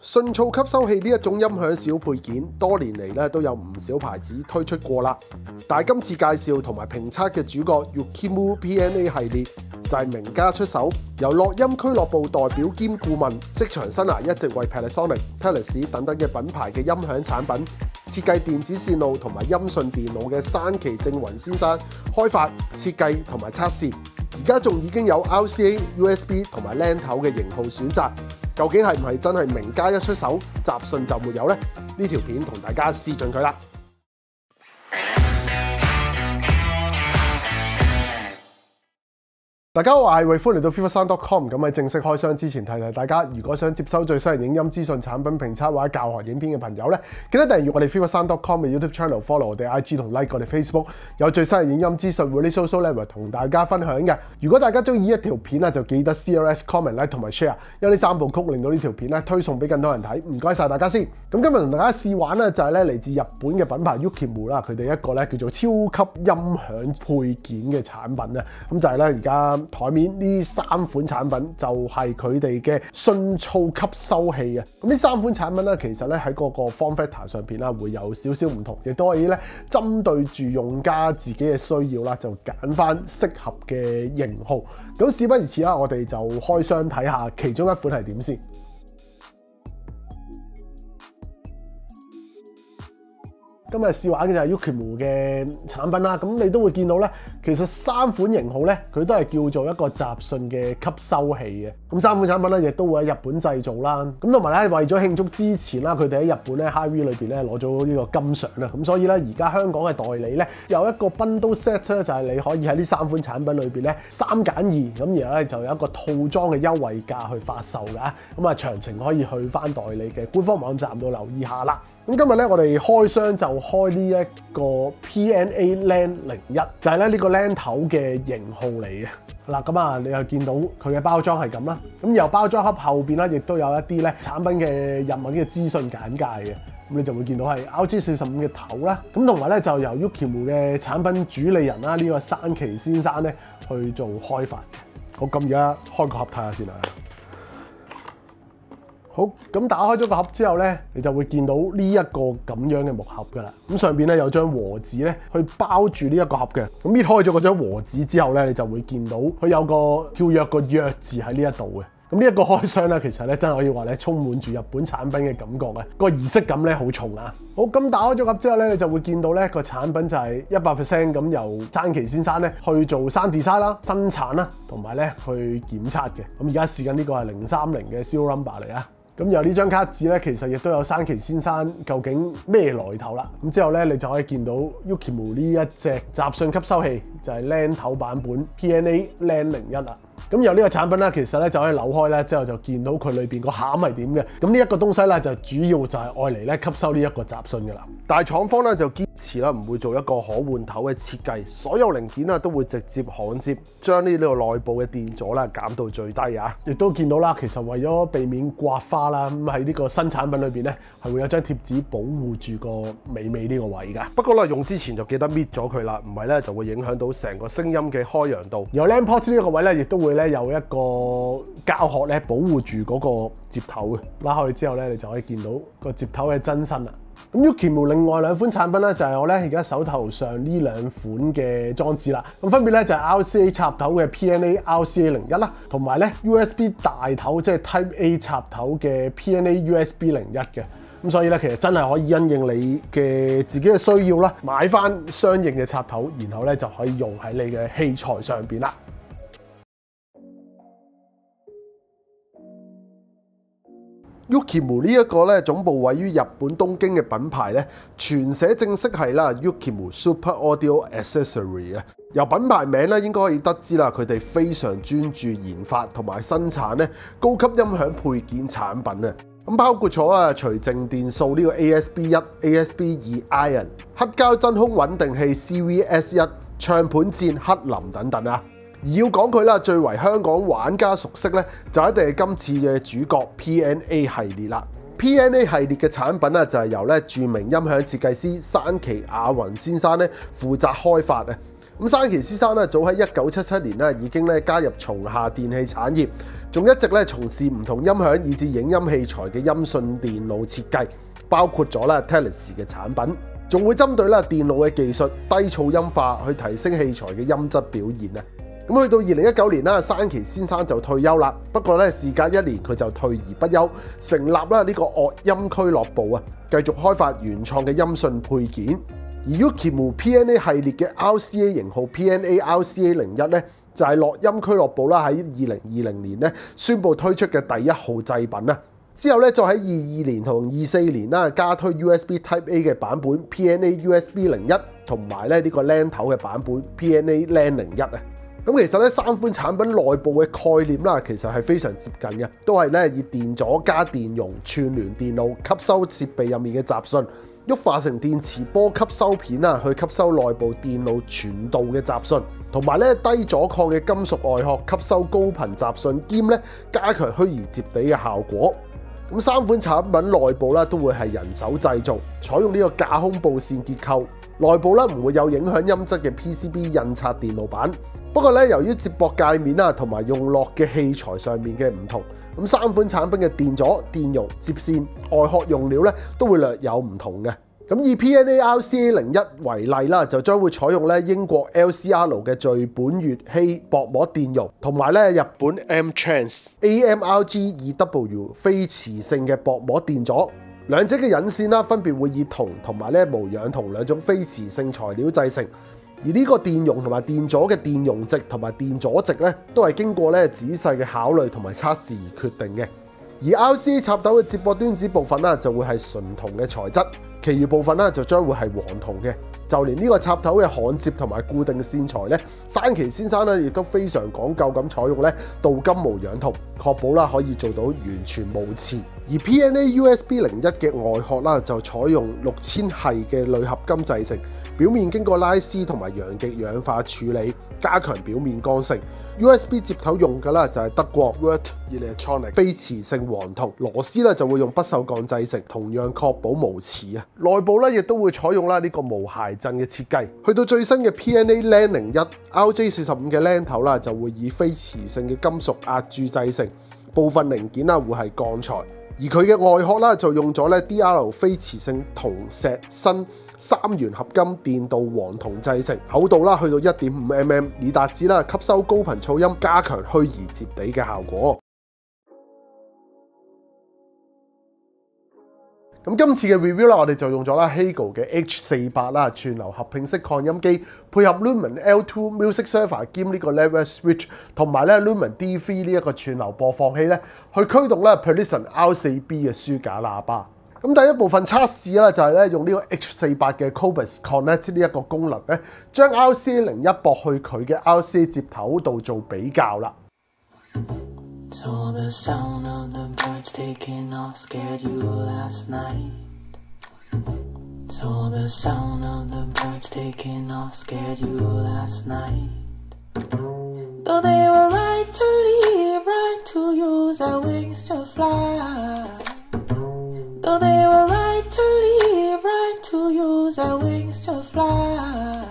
迅噪吸收器呢一種音響小配件，多年嚟咧都有唔少牌子推出過啦。但係今次介紹同埋評測嘅主角 Yukimu PNA 系列就係名家出手，由樂音俱樂部代表兼顧問，職場生涯一直為 Panasonic、Teles 等等嘅品牌嘅音響產品設計電子線路同埋音訊電腦嘅山崎正雲先生開發、設計同埋測試，而家仲已經有 RCA、USB 同埋 LAN 頭嘅型號選擇。究竟係唔係真係名家一出手，集訊就沒有呢？呢條片同大家試盡佢啦！大家好，我係慧，歡迎嚟到 feversound.com。咁喺正式開箱之前，提提大家，如果想接收最新影音資訊、產品評測或者教學影片嘅朋友咧，記得訂閱我哋 feversound.com 嘅 YouTube channel，follow 我哋 IG 同 like 我哋 Facebook， 有最新嘅影音資訊會啲 social level 同大家分享嘅。如果大家中意一條片咧，就記得 CLS、comment、like 同埋 share， 因為呢三部曲令到呢條片咧推送俾更多人睇。唔該晒大家先。咁今日同大家試玩咧就係咧嚟自日本嘅品牌 Yukimu 啦，佢哋一個咧叫做超級音響配件嘅產品啊。咁就係咧而家台面呢三款產品就係佢哋嘅迅噪吸收器啊！咁呢三款產品咧，其實咧喺嗰個 form factor 上邊啦，會有少少唔同，亦都可以咧針對住用家自己嘅需要啦，就揀翻適合嘅型號。咁事不宜遲啦，我哋就開箱睇下其中一款係點先。今日試玩嘅就係 Yukimu 嘅產品啦，咁你都會見到咧，其實三款型號咧，佢都係叫做一個集訊嘅吸收器嘅。咁三款產品咧，亦都會喺日本製造啦。咁同埋咧，為咗慶祝之前啦，佢哋喺日本咧 HiV 裏邊咧攞咗呢個金獎啦。咁所以咧，而家香港嘅代理咧有一個 bundle set 咧，就係你可以喺呢三款產品裏邊咧3揀2，咁然後咧就有一個套裝嘅優惠價去發售㗎。咁啊，詳情可以去翻代理嘅官方網站度留意下啦。咁今日咧，我哋開箱就開呢一個 PNA LAN 01，就係咧呢個 LAN 頭嘅型號嚟嘅。嗱，咁啊，你又見到佢嘅包裝係咁啦。咁由包裝盒後邊咧，亦都有一啲咧產品嘅日文嘅資訊簡介嘅。咁你就會見到係 RG45嘅頭啦。咁同埋咧就由 Yukimu 嘅產品主理人啦，呢個山崎先生咧去做開發嘅。好，咁而家開個盒睇下先啦。好，咁打開咗個盒之後咧，你就會見到呢一個咁樣嘅木盒噶啦。咁上邊咧有張和紙咧去包住呢一個盒嘅。咁搣開咗嗰張和紙之後咧，你就會見到佢有個叫約個約字喺呢一度嘅。咁呢一個開箱咧，其實咧真係可以話咧充滿住日本產品嘅感覺嘅，個儀式感咧好重啊！好，咁打開咗盒之後咧，你就會見到咧個產品就係100% 咁由山崎先生咧去做生 design 啦、生產啦，同埋咧去檢測嘅。咁而家試緊呢個係030嘅 serial number 嚟啊！咁由呢張卡紙咧，其實亦都有山崎先生究竟咩來頭啦。咁之後咧，你就可以見到 Yukimu 呢一隻集訊吸收器，就係 LAN 頭版本 PNA LAN 01啦。咁由呢個產品咧，其實咧就可以扭開咧，之後就見到佢裏邊個餡係點嘅。咁呢一個東西咧，就主要就係愛嚟咧吸收呢一個集訊嘅啦。但係廠方咧就堅持啦，唔會做一個可換頭嘅設計，所有零件啊都會直接焊接，將呢個內部嘅電阻啦減到最低啊！亦都見到啦，其實為咗避免刮花啦，咁喺呢個新產品裏邊咧係會有張貼紙保護住個尾呢個位㗎。不過咧用之前就記得搣咗佢啦，唔係咧就會影響到成個聲音嘅開揚度。由 LAN port 呢一個位咧，亦都會咧有一個膠殼咧保護住嗰個接頭嘅。拉開之後咧，你就可以見到個接頭嘅真身啦。咁 Yukimu 另外兩款產品咧，就係我咧而家手頭上呢兩款嘅裝置啦。咁分別咧就係 RCA 插頭嘅 PNA RCA01啦，同埋咧 USB 大頭即係 Type A 插頭嘅 PNA USB01嘅。咁所以咧，其實真係可以因應你嘅自己嘅需要啦，買翻相應嘅插頭，然後咧就可以用喺你嘅器材上邊啦。Yukimu 呢一個咧總部位於日本東京嘅品牌咧，全寫正式係啦 Yukimu Super Audio Accessory 嘅。由品牌名咧應該可以得知啦，佢哋非常專注研發同埋生產咧高級音響配件產品啊。咁包括咗啊除靜電素呢個 ASB1、ASB2 Iron、黑膠真空穩定器 CVS1、唱盤墊黑林等等啊。而要講佢啦，最為香港玩家熟悉咧，就一定係今次嘅主角 PNA 系列啦。PNA 系列嘅產品啊，就係由咧著名音響設計師山崎亞雲先生咧負責開發啊。咁山崎先生咧，早喺1977年咧已經咧加入松下電器產業，仲一直咧從事唔同音響以至影音器材嘅音訊電路設計，包括咗咧 Teles 嘅產品，仲會針對咧電路嘅技術、低噪音化去提升器材嘅音質表現啊！咁去到2019年啦，山崎先生就退休啦。不過咧，事隔1年佢就退而不休，成立啦呢個樂音俱樂部啊，繼續開發原創嘅音訊配件。而 Yukimu PNA 系列嘅 RCA 型號 PNA RCA01咧，就係樂音俱樂部啦喺2020年咧宣布推出嘅第1號製品啦。之後咧，再喺22年同24年啦加推 USB Type A 嘅版本 PNA USB01，同埋咧呢個 LAN 頭嘅版本 PNA LAN01啊。咁其實咧3款產品內部嘅概念啦，其實係非常接近嘅，都係咧以電阻加電容串聯電路吸收設備入面嘅雜訊，喐化成電磁波吸收片啊，去吸收內部電路傳導嘅雜訊，同埋咧低阻抗嘅金屬外殼吸收高頻雜訊，兼咧加強虛擬接地嘅效果。咁3款產品內部咧都會係人手製造，採用呢個架空布線結構，內部咧唔會有影響音質嘅 PCB 印刷電路板。不過咧，由於接駁界面啊同埋用落嘅器材上面嘅唔同，咁3款產品嘅電阻、電容、接線、外殼用料咧都會略有唔同嘅。咁以 PNA RCA01 為例啦，就將會採用咧英國 LCR 嘅聚苯乙烯薄膜電容，同埋咧日本 M-Trans AMRG2W 非磁性嘅薄膜電阻。兩者嘅引線啦，分別會以銅同埋咧無氧銅兩種非磁性材料製成。而呢個電容同埋電阻嘅電容值同埋電阻值咧，都係經過咧仔細嘅考慮同埋測試而決定嘅。而 RCA 插頭嘅接駁端子部分啦，就會係純銅嘅材質，其餘部分咧就將會係黃銅嘅。就連呢個插頭嘅焊接同埋固定線材咧，山崎先生咧亦都非常講究咁採用咧鍍金無氧銅，確保啦可以做到完全無磁。而 PNA USB01 嘅外殼啦，就採用6000系嘅鋁合金製成，表面經過拉絲同埋陽極氧化處理，加強表面剛性。USB 接頭用嘅啦就係德國 Wert Electronic 非磁性黃銅，螺絲咧就會用不鏽鋼製成，同樣確保無磁啊。內部咧亦都會採用啦呢個無諧振嘅設計。去到最新嘅 PNA LAN01 RJ45 嘅 LAN 頭啦，就會以非磁性嘅金屬壓鑄製成，部分零件啦會係鋼材。而佢嘅外殼啦就用咗咧 DR 非磁性銅石鋅3元合金電鍍黃銅製成，厚度啦去到 1.5 mm， 以達至啦吸收高頻噪音、加強虛擬接地嘅效果。咁今次嘅 review 啦，我哋就用咗啦 Hago 嘅 H48啦串流合併式擴音機，配合 Lumen L2 Music Server 兼呢個 Level Switch， 同埋咧 Lumen D3 呢一個串流播放器咧，去驅動咧 Perlison R4B 嘅書架喇叭。咁第一部分測試咧就係咧用呢個 H48 嘅 Cobus Connect 呢一個功能咧，將 RCA01 駁去佢嘅 RCA 接頭度做比較啦。So the sound of the birds taking off scared you last night. So the sound of the birds taking off scared you last night. Though they were right to leave, right to use their wings to fly. Though they were right to leave, right to use their wings to fly.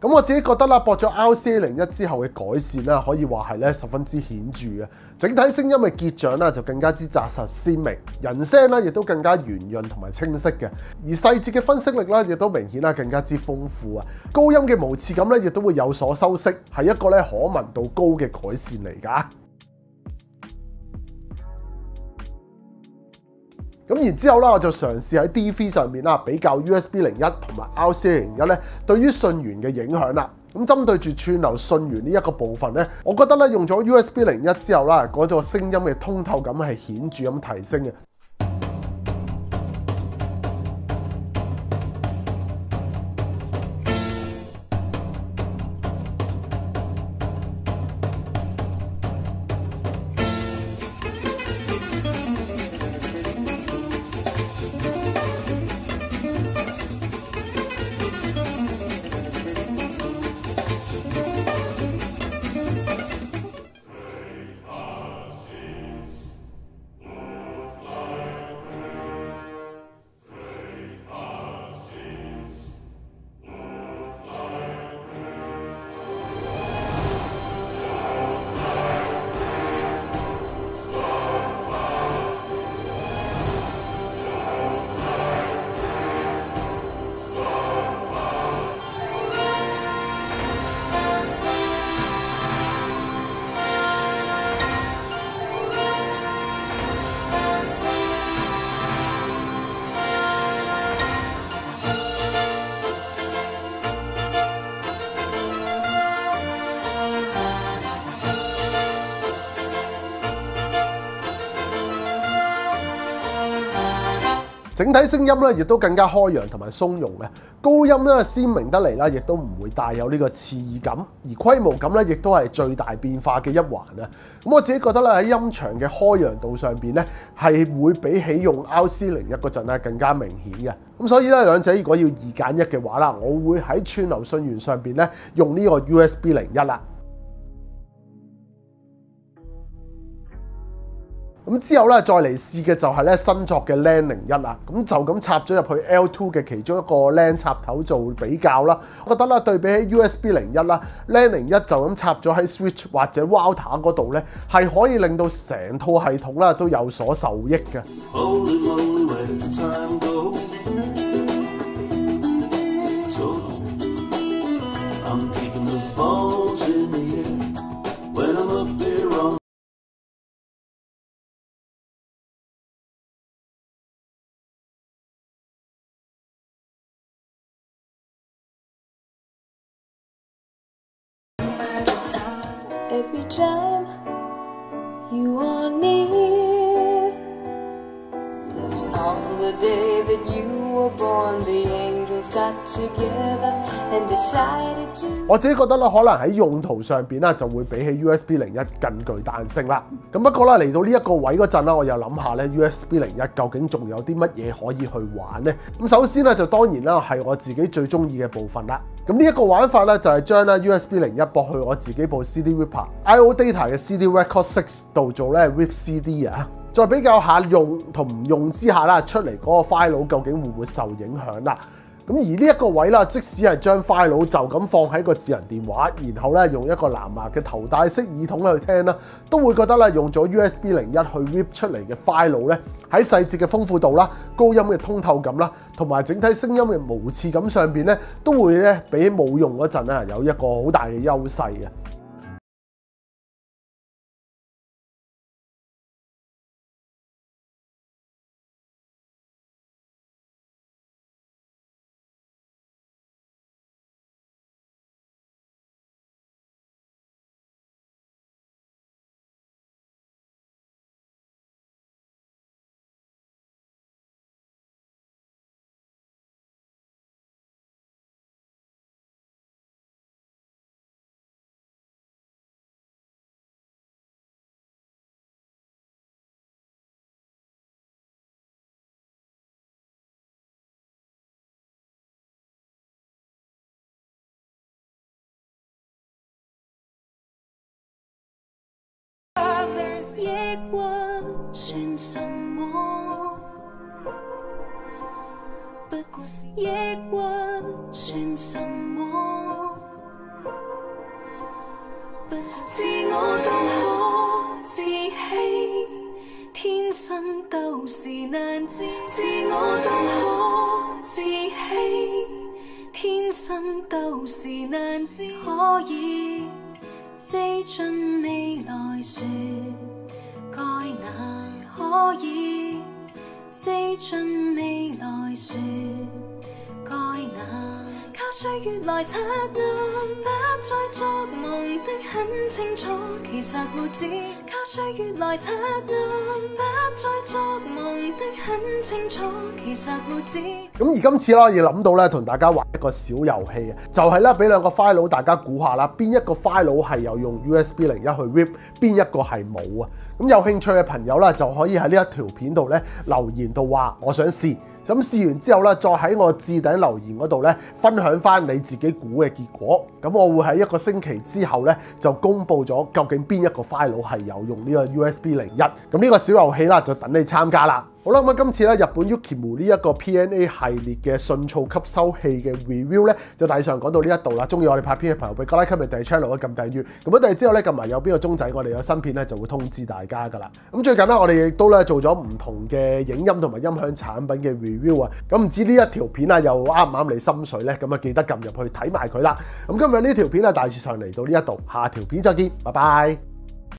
咁我自己覺得啦，駁咗 RCA01 之後嘅改善啦，可以話係咧十分之顯著嘅。整體聲音嘅結像啦就更加之紮實鮮明，人聲啦亦都更加圓潤同埋清晰嘅。而細節嘅分析力啦亦都明顯啦更加之豐富啊。高音嘅無刺感咧亦都會有所修飾，係一個咧可聞度高嘅改善嚟㗎。咁然之後咧，我就嘗試喺 D3 上面啦比較 USB01 同埋 RC01咧對於信源嘅影響啦。咁針對住串流信源呢一個部分咧，我覺得咧用咗 USB01之後啦，嗰個聲音嘅通透感係顯著咁提升嘅。整體聲音咧，亦都更加開揚同埋鬆容嘅，高音咧鮮明得嚟啦，亦都唔會帶有呢個刺耳感，而規模感咧，亦都係最大變化嘅一環啊！咁我自己覺得咧喺音場嘅開揚度上邊咧，係會比起用 RC01嗰陣咧更加明顯嘅。咁所以咧兩者如果要二揀一嘅話啦，我會喺串流信源上邊咧用呢個 USB01啦。咁之後咧，再嚟試嘅就係咧新作嘅 LAN01啦。咁就咁插咗入去 L2 嘅其中一個 LAN 插頭做比較啦。我覺得啦，對比起 USB01啦，LAN01就咁插咗喺 Switch 或者 Router 嗰度咧，係可以令到成套系統啦都有所受益嘅。Every time you are near, on the day that you were born, the angels got together and decided to。我自己覺得咧，可能喺用途上邊啦，就會比起 USB01更具彈性啦。咁不過啦，嚟到呢一個位嗰陣啦，我又諗下咧 USB01究竟仲有啲乜嘢可以去玩呢？咁首先咧就當然啦係我自己最中意嘅部分啦。咁呢一個玩法咧就係將咧 USB01駁去我自己部 CD Ripper IO Data 嘅 CD Record 6度做咧 Rip CD 啊，再比較下用同唔用之下啦，出嚟嗰個 file 究竟會唔會受影響啦？咁而呢一個位啦，即使係將 file 就咁放喺個智能電話，然後咧用一個藍牙嘅頭戴式耳筒去聽啦，都會覺得咧用咗 USB01去 rip 出嚟嘅 file 咧，喺細節嘅豐富度啦、高音嘅通透感啦，同埋整體聲音嘅無刺感上邊咧，都會咧比起冇用嗰陣咧有一個好大嘅優勢嘅。夜過算什麼？不過是夜過算什麼？不自我都可自欺，天生都是難知。自我都可自欺，天生都是難知。可以飛進未來說。該那可以地盡未來說該那。靠歲月來擦亮，不再作夢的很清楚，其實無知。靠歲月來擦亮，不再作夢的很清楚，其實無知。咁而今次咧，我亦諗到咧，同大家玩一個小遊戲啊，就係咧俾兩個 file 大家估下啦，邊一個 file 係有用 USB01去 rip， 邊一個係冇啊？咁有興趣嘅朋友咧，就可以喺呢一條片度咧留言度話我想試。咁試完之後咧，再喺我置頂留言嗰度咧，分享翻你自己估嘅結果。咁我會喺1個星期之後咧，就公佈咗究竟邊一個 file 係有用呢個 USB01。咁呢個小遊戲啦，就等你參加啦。好啦，咁今次咧日本 Yukimu 呢一個 PNA 系列嘅迅速吸收器嘅 review 咧，就大上講到呢一度啦。中意我哋拍片嘅朋友，俾個 like、comment、訂閱 channel 啊，撳訂閱。咁喺訂閱之後咧，撳埋右邊個鐘仔，我哋有新片咧就會通知大家噶啦。咁最近咧，我哋亦都咧做咗唔同嘅影音同埋音響產品嘅 review 啊。咁唔知呢一條片啊又啱唔啱你心水咧？咁啊記得撳入去睇埋佢啦。咁今日呢條片啊大致上嚟到呢一度，下條片再見，拜拜。